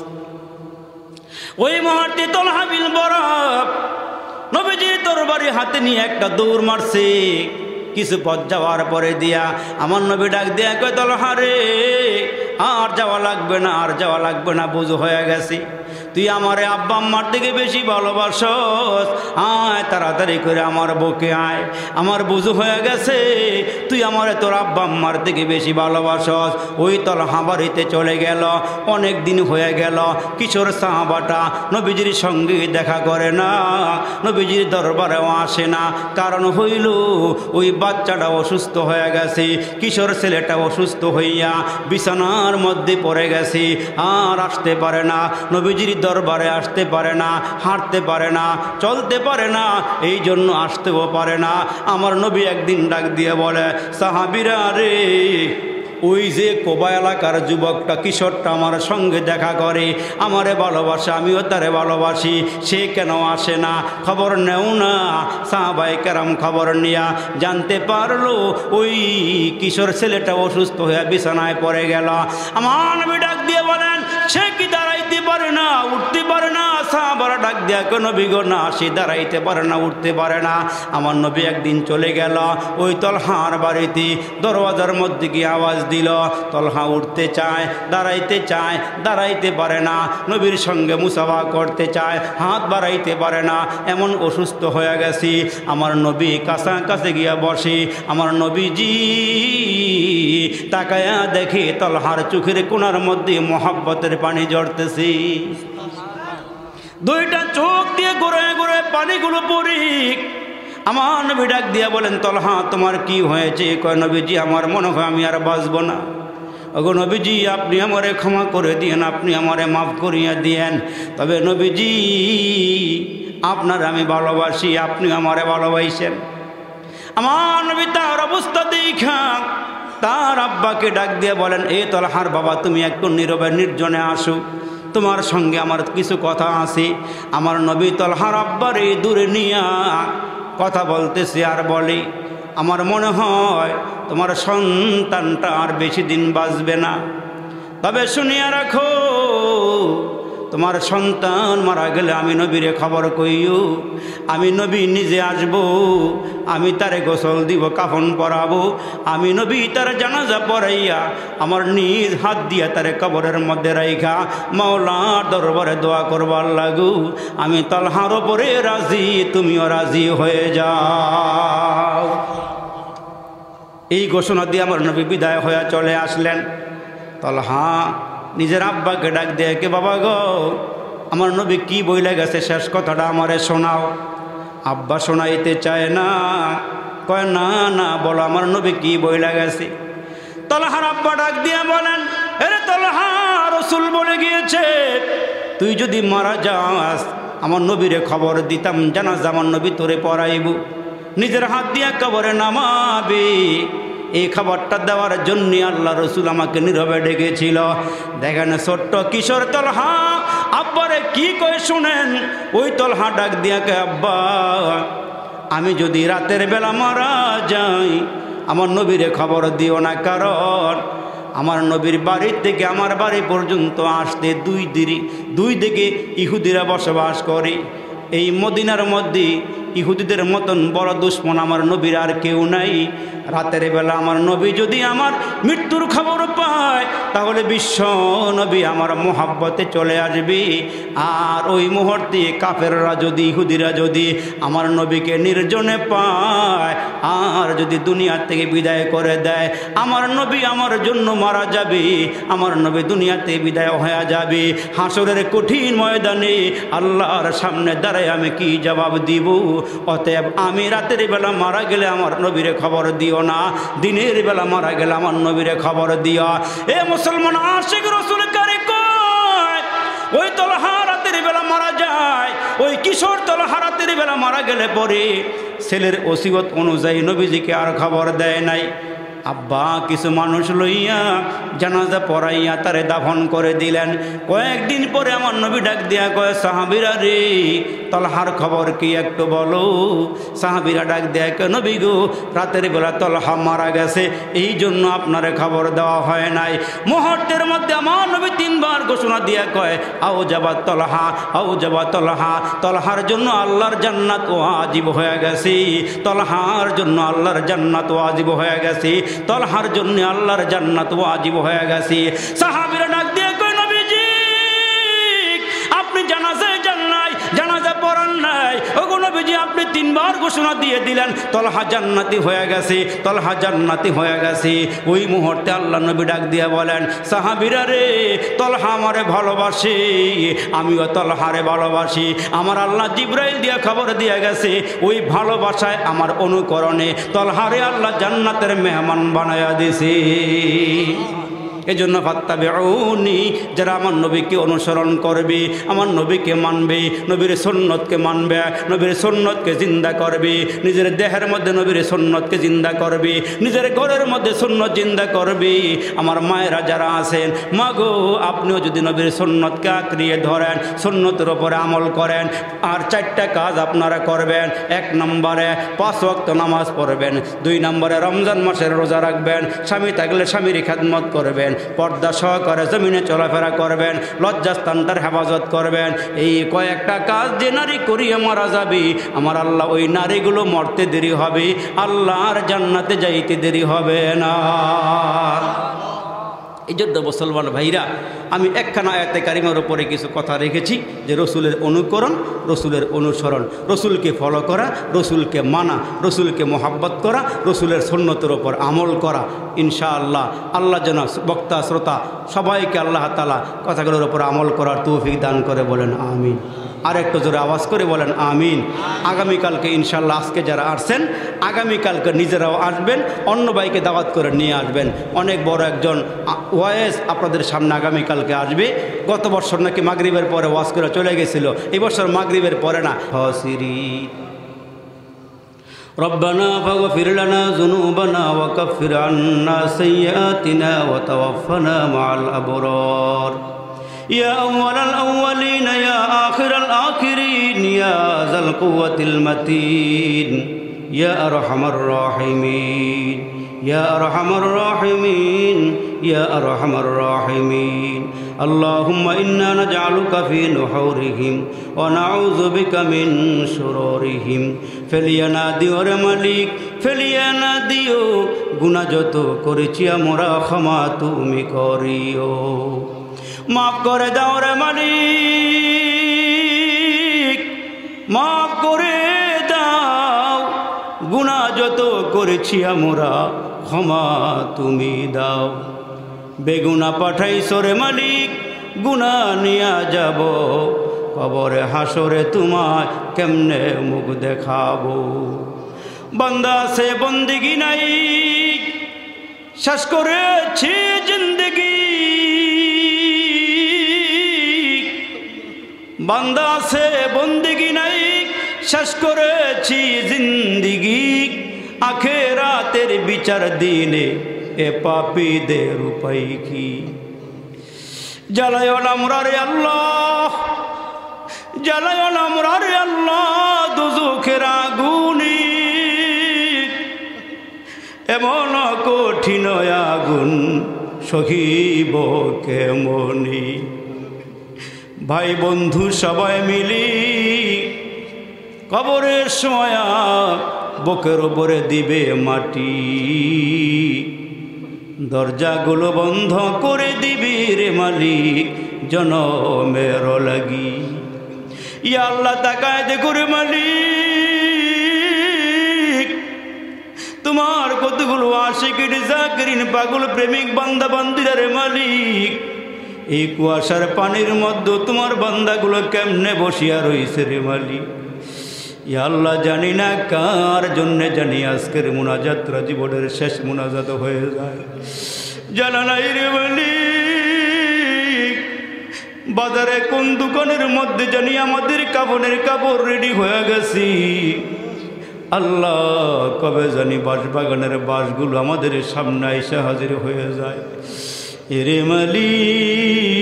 ওই মুহূর্তে তলহা বিন বরা নবীজির তরবারি হাতে নিয়ে একটা দৌড় মারছে। কিছু পথ যাওয়ার পরে দিয়া আমার নবী ডাক দিয়া কয়, তলহা রে, আর যাওয়া লাগবে না, আর যাওয়া লাগবে না, বুঝ হয়ে গেছে তুই আমারে আব্বা আম্মার থেকে বেশি ভালোবাসস, আয় তাড়াতাড়ি করে আমার বুকে আয়, আমার বুঝ হয়ে গেছে তুই আমারে তোর আব্বা আম্মার থেকে বেশি ভালোবাসস। ওই তলহা বাড়িতে চলে গেল। অনেক দিন হয়ে গেল, কিশোর সাহাবাটা নবীজির সঙ্গে দেখা করে না, নবীজির দরবারেও আসে না। কারণ হইল ওই বাচ্চাটা অসুস্থ হয়ে গেছে, কিশোর ছেলেটা অসুস্থ হইয়া বিছানার গুনার মধ্যে পড়ে গেছি, আর আসতে পারে না, নবীজির দরবারে আসতে পারে না, হাঁটতে পারে না, চলতে পারে না, এই জন্য আসতেও পারে না। আমার নবী একদিন ডাক দিয়ে বলে, সাহাবীরা রে, ওই যে কোবা এলাকার যুবকটা, কিশোরটা আমার সঙ্গে দেখা করে, আমারে ভালোবাসে, আমিও তারে ভালোবাসি, সে কেন আসে না? খবর নেও না। সাহাবায়ে কেরাম খবর নিয়া জানতে পারলো ওই কিশোর ছেলেটা অসুস্থ হয়ে বিছানায় পড়ে গেল। আমার নবী ডাক দিয়ে বলেন, সে কি দাঁড়াইতে পারে না, উঠতে পারে না? সাহাবারা ডাক দিয়া, কোনো বিগো না, সে দাঁড়াইতে পারে না, উঠতে পারে না। আমার নবী একদিন চলে গেল ওই তলহার বাড়িতে, দরওয়াজার মধ্যে গিয়ে আওয়াজ দিল, তলহা উঠতে চায়, দাঁড়াইতে চায়, দাঁড়াইতে পারে না, নবীর সঙ্গে মুসাফা করতে চায়, হাত বাড়াইতে পারে না, এমন অসুস্থ হয়ে গেছি। আমার নবী কাছে গিয়া বসে, আমার নবীজি তাকায়া দেখি তলহার চোখের কোণার মধ্যে মহব্বতের পানি ঝরতেছি, দুইটা চোখ দিয়ে ঘুরে ঘুরে পানিগুলো পড়ি। আমার নবী ডাক দিয়া বলেন, তলহা তোমার কি হয়েছে? কয়, নবীজি আমার মনে হয় আমি আর বাঁচবো না। ওগো নবীজি, আপনি আমারে ক্ষমা করে দিয়েন, আপনি আমারে মাফ করিয়া দিয়েন। তবে নবীজি, আপনার আমি ভালোবাসি, আপনি আমারে ভালোবাসেন। আমার নবী তার অবস্থা দেখা তার আব্বাকে ডাক দিয়ে বলেন, এ তলহার বাবা, তুমি একটু নীরবে নির্জনে আসো, তোমার সঙ্গে আমার কিছু কথা আছে। আমার নবী তলহার আব্বার এই দূরে নিয়া কথা বলতেছে আর বলে, আমার মনে হয় তোমার সন্তানটা আর বেশি দিন বাঁচবে না, তবে শুনিয়া রাখো, তোমার সন্তান মারা গেলে আমি নবীরে খবর কইও, আমি নবী নিজে আসব, আমি তারে গোসল দিব, কাফন পরাবো, আমি নবী তার জানাজা পড়াইয়া আমার নিজ হাত দিয়া তারে কবরের মধ্যে রাইখা মাওলার দরবারে দোয়া করবার লাগু। আমি তলহার ওপরে রাজি, তুমিও রাজি হয়ে যাও। এই ঘোষণা দিয়ে আমার নবী বিদায় হয়ে চলে আসলেন। তলহা নিজের আব্বাকে ডাক দিয়ে, কে বাবা গো, আমার নবী কি বইলে গেছে, শেষ কথাটা আমারে শোনাও। আব্বা শোনাইতে চায় না, কয় না না, বলো আমার নবী কি বইলে গেছে। তলহার আব্বা ডাক দিয়ে বলেন, আরে তলহা, রাসূল বলে গিয়েছে তুই যদি মারা যাস আমার নবীরে খবর দিতাম, জানাজা আমার নবী তোরে পড়াইব, নিজের হাত দিয়া কবরে নামাবি। এই খাবারটা দেওয়ার জন্য আল্লাহ রসুল আমাকে নীরবে ডেকেছিল। দেখেন ছোট্ট কিশোর তলহা আব্বারে কি কয়ে শুনেন। ওই তলহা ডাক দিয়া কে, আব্বা, আমি যদি রাতের বেলা মারা যাই আমার নবীরে খবর দিও না, কারণ আমার নবীর বাড়ির থেকে আমার বাড়ি পর্যন্ত আসতে দুই দিকে ইহুদিরা বসবাস করে। এই মদিনার মধ্যে ইহুদিদের মতন বড় দুশ্মন আমার নবীর আর কেউ নাই। রাতের বেলা আমার নবী যদি আমার মৃত্যুর খবর পায় তাহলে বিশ্ব নবী আমার মোহাব্বতে চলে আসবে। আর ওই মুহূর্তে কাফেররা যদি, ইহুদিরা যদি আমার নবীকে নির্জনে পায় আর যদি দুনিয়া থেকে বিদায় করে দেয়, আমার নবী আমার জন্য মারা যাবে, আমার নবী দুনিয়াতে বিদায় হয়ে যাবে। হাসরের কঠিন ময়দানে আল্লাহর সামনে দাঁড়ায় আমি কি জবাব দিব? অতএব আমি রাতের বেলা মারা গেলে আমার নবীরে খবর দিও না, দিনের বেলা মারা গেলে আমার নবীরে খবর দিও। এ মুসলমান আশিক রাসূল কারে কয়, ওই তলহা রাতের বেলা মারা যায়, ওই কিশোর তলহা রাতের বেলা মারা গেলে পরে ছেলের ওসিয়ত অনুযায়ী নবীজিকে আর খবর দেয় নাই। আব্বা কিছু মানুষ লইয়া জানাজা পড়াইয়া তারে দাফন করে দিলেন। কয়েকদিন পরে আমার নবী ডাক দিয়া কয়, সাহাবীরা রে, তলহার খবর কি একটু বলো। সাহাবীরা ডাক দেয়া, কে নবী গো, রাতের বেলা তলহা মারা গেছে, এই জন্য আপনারে খবর দেওয়া হয় নাই। মুহূর্তের মধ্যে আমার নবী 3 বার ঘোষণা দিয়া কয়, আও যাবা তলহা, আও যাবা তলহা। তলহার জন্য আল্লাহর জান্নাত ওয়াজিব হয়ে গেছে, তলহার জন্য আল্লাহর জান্নাত ওয়াজিব হয়ে গেছে, তলহার জন্য আল্লাহর জান্নাত ওয়াজিব হয়ে গেছে। সাহাবীরা ডাক দিয়ে কয়, নবীজি আপনি জানাজায় যান নাই, জানাজা পড়ান নাই। ওগো নবীজি, আপনি 3 বার ঘোষণা দিয়ে দিলেন তলহা জান্নাতি হয়ে গেছে, তলহা জান্নাতি হয়ে গেছে। ওই মুহূর্তে আল্লাহ নবী ডাক দিয়ে বলেন, সাহাবীরা রে, তলহা আমারে ভালোবাসে, আমিও তলহারে ভালোবাসি। আমার আল্লাহ জিবরাইল দিয়া খবর দিয়ে গেছে, ওই ভালোবাসায় আমার অনুকরণে তলহারে আল্লাহ জান্নাতের মেহমান বানায়া দিছে। এজন্য ফাত্তাবিউনি, যারা আমার নবীকে অনুসরণ করবে, আমার নবীকে মানবে, নবীর সুন্নতকে মানবে, নবীর সুন্নতকে জিন্দা করবে, নিজের দেহের মধ্যে নবীর সুন্নতকে জিন্দা করবে, নিজের ঘরের মধ্যে সুন্নত জিন্দা করবে। আমার মায়েরা যারা আছেন, মা গো আপনিও যদি নবীর সুন্নতকে আঁকড়িয়ে ধরেন, সুন্নতের ওপরে আমল করেন, আর 4টা কাজ আপনারা করবেন। 1 নম্বরে 5 ওয়াক্ত নামাজ পড়বেন, 2 নম্বরে রমজান মাসের রোজা রাখবেন, স্বামী থাকলে স্বামীর খেদমত করবেন, পর্দা সহকারে জমিনে চলাফেরা করবেন, লজ্জাস্থানটার হেফাজত করবেন। এই কয়েকটা কাজ যে নারী করিয়ে মারা যাবে, আমার আল্লাহ ওই নারীগুলো মরতে দেরি হবে, আল্লাহর জান্নাতে যাইতে দেরি হবে না। এই জন্য মুসলমান ভাইরা, আমি একখানা আয়াতে কারিমার উপরে কিছু কথা রেখেছি, যে রসুলের অনুকরণ, রসুলের অনুসরণ, রসুলকে ফলো করা, রসুলকে মানা, রসুলকে মোহাব্বত করা, রসুলের সুন্নতের ওপর আমল করা। ইনশাআল্লাহ আল্লাহ যেন বক্তা শ্রোতা সবাইকে আল্লাহ তাআলা কথাগুলোর ওপর আমল করার তৌফিক দান করে, বলেন আমিন। আর একটু জোরে আওয়াজ করে বলেন আমিন। আগামীকালকে ইনশাআল্লাহ, আজকে যারা আসছেন আগামীকালকে নিজেরাও আসবেন, অন্য ভাইকে দাওয়াত করে নিয়ে আসবেন। অনেক বড় একজন ওয়াইজ আপনাদের সামনে আগামীকালকে আসবে। গত বছর নাকি মাগরিবের পরে ওয়াজ করে চলে গেছিল, এই বছর মাগরিবের পরে না। ربنا فاغفر لنا ذنوبنا وكفر عنا سيئاتنا وتوفنا مع الأبرار يا أول الأولين يا آخر الآخرين يا ذا القوة المتين يا أرحم الراحمين يا أرحم الراحمين يا أرحم الراحمين اللهم إنا نجعلك في نحورهم ونعوذ بك من شرورهم فليناديو রে মালিক ফেলিয়ানাদিও গুনাহ যত করেছি আমরা ক্ষমা তুমি করিও মাফ করে দাও রে মালিক মাফ করে দাও গুনাহ যত করেছি আমরা ক্ষমা তুমি দাও বেগুনা পাঠাইছো রে মালিক গুনাহ নিয়া যাব কবরে হাসরে তোমায় কেমনে মুখ দেখাবো বান্দা সে বন্দেগি নাই শেষ করেছি জিন্দগি বান্দা সে বন্দেগি নাই শেষ করেছি জিন্দগি আখেরাতের বিচার দিনে এ পাপীদের উপায় কি জ্বালায় আমরা রে আল্লাহ জ্বালায় আমরা রে আল্লাহ দুজখের আগুনে এমন কঠিন আগুন সহিব কেমনি ভাই বন্ধু সবাই মিলি কবরের সময় বুকের উপরে দিবে মাটি দরজাগুলো বন্ধ করে দিবি রে মালিক জনমের লাগি ইয়া আল্লাহ তাকায় দেখো রে মালিক তোমার কতগুলো আশিকিন জাকিরিন পাগল প্রেমিক বান্দা বান্দিরা রে মালিক এই কুয়াশার পানির মধ্যে তোমার বান্দাগুলো কেমনে বসিয়া রইছে রে মালিক ইয়া আল্লাহ জানি না কার জন্য জানি আজকের মুনাজাতরা জীবনের শেষ মুনাজাত হয়ে যায় জানা নাই রে মালিক বাজারে কোন দোকানের মধ্যে জানি আমাদের কাফনের কাপড় রেডি হয়ে গেছি আল্লাহ কবে জানি বাঁশবাগানের বাঁশগুলো আমাদের সামনে এসে হাজির হয়ে যায় এরে মালিক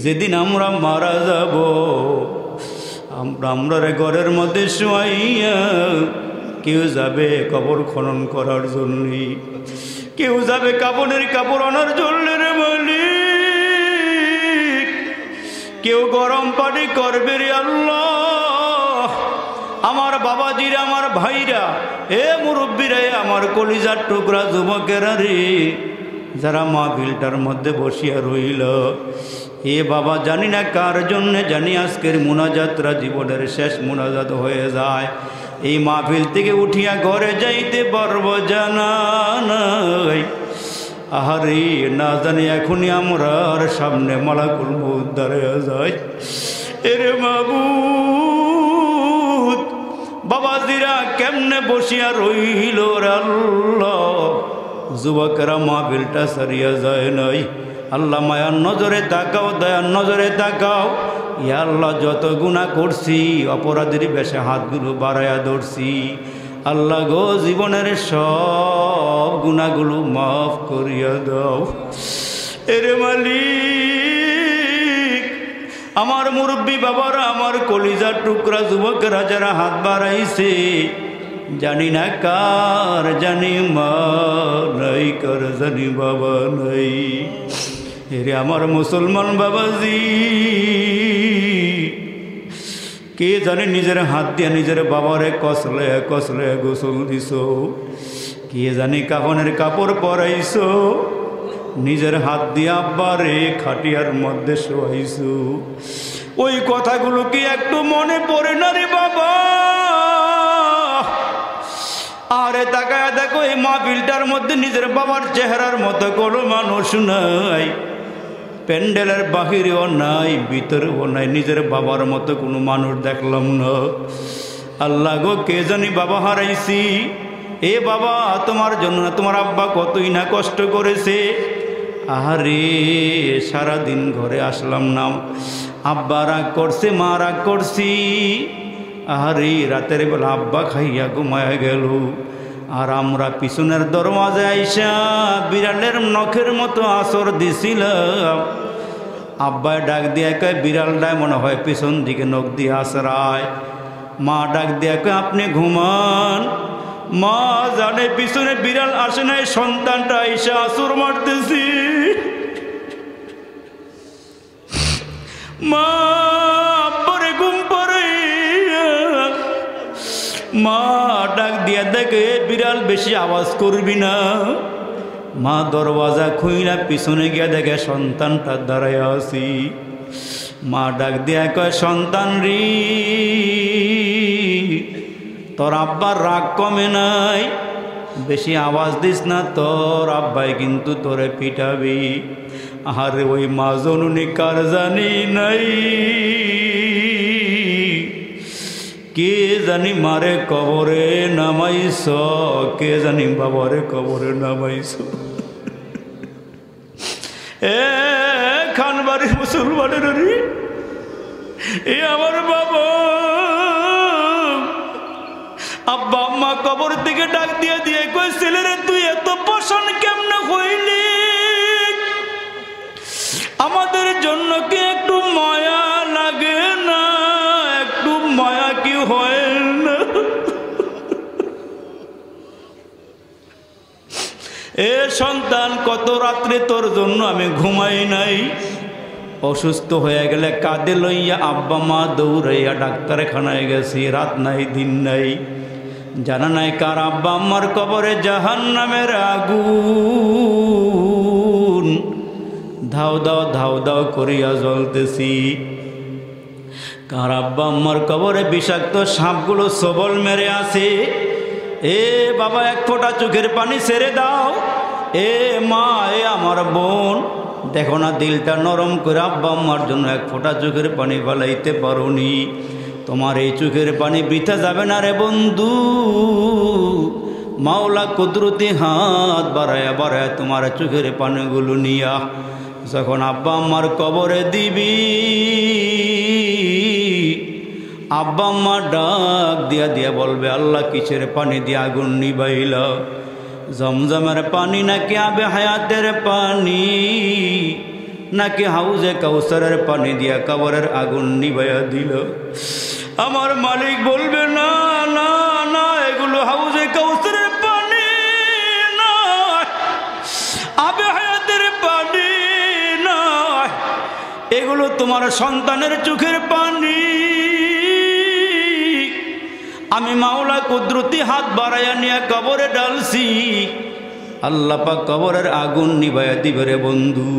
যেদিন আমরা মারা যাব আমরা ঘরের মধ্যে শোয়াইয়া কেউ যাবে কবর খনন করার জন্য কেউ যাবে কাফনের কাপড় আনার জন্য রে মালিক কেউ গরম পানি করবে রে আল্লাহ আমার বাবাজিরা আমার ভাইরা এ মুরব্বীরা আমার কলিজার টুকরা যুবকেরা রে যারা মাহফিলটার মধ্যে বসিয়া রইল এ বাবা জানি না কার জন্যে জানি আজকের মুনাজাতরা জীবনের শেষ মুনাজাত হয়ে যায় এই মাহফিল থেকে উঠিয়া ঘরে যাইতে পারবো জানা নাই আহারে না জানি এখনই আমরার সামনে মালাকুল মউত দাঁড়িয়ে যায় এরে মাবুদ বাবাজিরা কেমনে বসিয়া রইল রে আল্লাহ যুবকেরা মাহফিলটা সারিয়া যায় নাই। আল্লাহ মায়ার নজরে তাকাও, দয়ার নজরে তাকাও। ইয়া আল্লাহ যত গুনাহ করছি অপরাধীর বেশে হাতগুলো বাড়াইয়া ধরছি। আল্লাহ গো জীবনের সব গুনাহগুলো মাফ করিয়া দাও। এরে মালিক, আমার মুরব্বী বাবারা, আমার কলিজার টুকরা যুবকেরা যারা হাত বাড়াইছে, জানি না কার জানি মা নাই, কার জানি বাবা নাই। এরে আমার মুসলমান বাবাজি, কে জানে নিজের হাত দিয়ে নিজের বাবারে কসলে কসলে গোসল দিছ, কে জানি কাফনের কাপড় পরাইছো, নিজের হাত দিয়ে আব্বারে খাটিয়ার মধ্যে শোয়াইছো। ওই কথাগুলো কি একটু মনে পড়ে না রে বাবা? আরে তাকায় দেখো, এই মাহফিলটার মধ্যে নিজের বাবার চেহারার মতো কোনো মানুষ নাই, প্যান্ডেলের বাহিরেও নাই, ভিতরেও নাই, নিজের বাবার মতো কোনো মানুষ দেখলাম না। আল্লাহ গো, কে জানি বাবা হারাইছি। এ বাবা, তোমার জন্য তোমার আব্বা কতই না কষ্ট করেছে। আরে সারাদিন ঘরে আসলাম না, আব্বা রাগ করছে, মা রাগ করছি। আরে রাতের বেলা আব্বা খাইয়া ঘুমায়া গেল, আর আমরা পিছনের দরওয়াজায় আইসা বিড়ালের নখের মতো আসর দিছিলাম। আব্বায় ডাক দিয়ে কয়, বিড়ালটায় মনে হয় পিছন দিকে নখ দিয়ে আসরায়। মা ডাক দিয়ে কয়, আপনি ঘুমান। মা জানে পিছনে বিড়াল আসে নাই, সন্তানটা আইসা আসর মারতেছি। মা আব্বারে ঘুম পাড়ে, মা ডাক দিয়া দেখে বিড়াল বেশি আওয়াজ করবি না। মা দরওয়াজা খুইলা পিছনে গিয়া দেখে সন্তানটা দাঁড়ায় আছি। মা ডাক দিয়া কয়, সন্তান রে, তোর আব্বার রাগ কমে নাই, বেশি আওয়াজ দিস না, তোর আব্বাই কিন্তু তোরে পিটাবি। আরে ওই মা জননী কার জানি নাই, কে জানি মারে কবরে নামাইছ, কে জানি বাবারে কবরে নামাইছ। এ খানবাড়ির মুসলমানের, এ আমার বাবা, আব্বা আম্মা কবর থেকে ডাক দিয়ে দিয়ে কই, ছেলেরে তুই এত পছন কেমনে হইলি? আমাদের জন্য কি একটু মায়া লাগে না? একটু মায়া কি হয় না? এ সন্তান, কত রাত্রে তোর জন্য আমি ঘুমাই নাই। অসুস্থ হয়ে গেলে কাঁধে লইয়া আব্বা মা দৌড়াইয়া ডাক্তারখানায় গেছি, রাত নাই দিন নাই, জানা নাই কার আব্বা আম্মার কবরে জাহান্নামের আগুন ধাও দাও ধাও দাও করিয়া জ্বলতেছি। কার আব্বা আম্মার কবরে বিষাক্ত সাপগুলো সবল মেরে আছে। এ বাবা, এক ফোঁটা চোখের পানি ছেড়ে দাও। এ মা, এ আমার বোন, দেখো না দিলটা নরম করে আব্বা আম্মার জন্য এক ফোঁটা চোখের পানি ফেলাইতে পারোনি। তোমার এই চোখের পানি বৃথা যাবে না রে বন্ধু। মাওলা কুদরতি হাত বাড়ায়া বাড়ায়া তোমার চোখের পানিগুলো নিয়া যখন আব্বা আম্মার কবরে দিবি, আব্বা আম্মা ডাক দিয়া দিয়া বলবে, আল্লাহ কিসের পানি দিয়ে আগুন নিবাইলা? জমজমের পানি নাকি আবে হায়াতের পানি, নাকি হাউজে কাউসারের পানি দিয়া কবরের আগুন নিবাইয়া দিল? আমার মালিক বলবে, না না না, এগুলো হাউজে কাউসারের পানি না, আবে হায়াতের পানি না, এগুলো তোমার সন্তানের চোখের পানি। আমি মাওলা কুদরতি হাত বাড়াইয়া নিয়ে কবরে ডালছি, আল্লাহ পাক কবরের আগুন নিভাইয়া দিবে রে বন্ধু।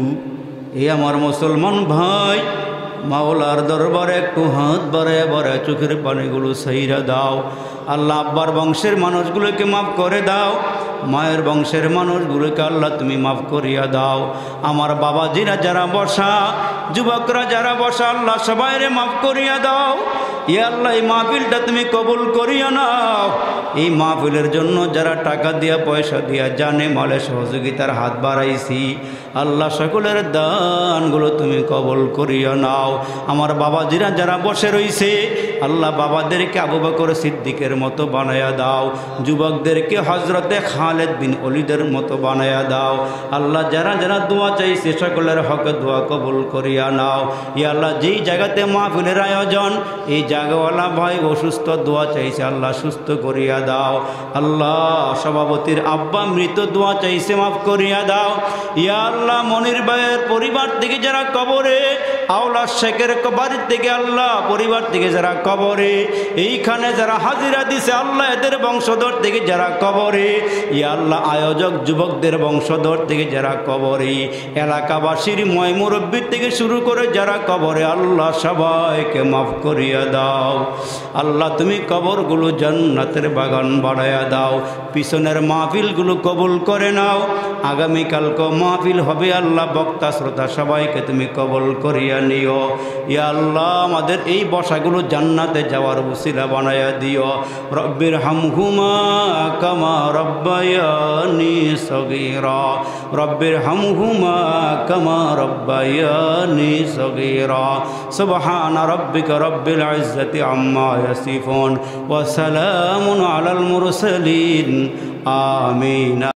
এ আমার মুসলমান ভাই, মাওলার দরবারে একটু হাত বাড়াইয়া বাড়াইয়া চোখের পানিগুলো সাইরা দাও। আল্লাহ আব্বার বংশের মানুষগুলোকে মাফ করে দাও, মায়ের বংশের মানুষগুলোকে আল্লাহ তুমি মাফ করিয়া দাও। আমার বাবাজিরা যারা বসা, যুবকরা যারা বসা, আল্লাহ সবাইরে মাফ করিয়া দাও। ইয়া আল্লাহ এই মাহফিলটা তুমি কবুল করিও নাও। এই মাহফিলের জন্য যারা টাকা দিয়া পয়সা দিয়া জানে মালে সহযোগিতার হাত বাড়াইছি, আল্লাহ সকলের দানগুলো তুমি কবুল করিও নাও। আমার বাবাজিরা যারা বসে রইছে আল্লাহ বাবাদেরকে আবু বকর সিদ্দিকের মতো বানায়া দাও, যুবকদেরকে হজরতে খালেদ বিন ওলিদের মতো বানায়া দাও। আল্লাহ যারা যারা দোয়া চাইছে সকলের হকে দোয়া কবুল করিয়া নাও। ইয়া আল্লাহ যেই জায়গাতে মাহফিলের আয়োজন এই জায়গাওয়ালা ভাই অসুস্থ দোয়া চাইছে আল্লাহ সুস্থ করিয়া দাও। আল্লাহ সভাপতির আব্বা মৃত দোয়া চাইছে মাফ করিয়া দাও। ইয়া আল্লাহ মনির ভাইয়ের পরিবার থেকে যারা কবরে, আওলা শেখের বাড়ির থেকে আল্লাহ পরিবার থেকে যারা কবরে, এইখানে যারা হাজিরা দিছে আল্লাহ এদের বংশধর থেকে যারা কবরে, ইয়া আল্লাহ আয়োজক যুবকদের বংশধর থেকে যারা কবরে, এলাকাবাসীর ময় মুরব্বীর থেকে শুরু করে যারা কবরে, আল্লাহ সবাইকে মাফ করিয়া দাও। আল্লাহ তুমি কবরগুলো জান্নাতের বাগান বাড়াইয়া দাও। পিছনের মাহফিলগুলো কবুল করে নাও। আগামীকালকে মাহফিল হবে আল্লাহ বক্তা শ্রোতা সবাইকে তুমি কবুল করিয়া নিও। ইয়া আল্লাহ আমাদের এই বসাগুলো জান্নাতে যাওয়ার উসিলা বানায়া দিও। রব্বির হামহুমা কামা রব্বায়ানি সগীরা, রব্বির হামহুমা কামা রব্বায়ানি সগীরা। সুবহানা রব্বিকা রব্বিল ইজ্জাতি আম্মা ইয়াসিফুন ওয়া সালামুন আলাল মুরসালিন। আমিন।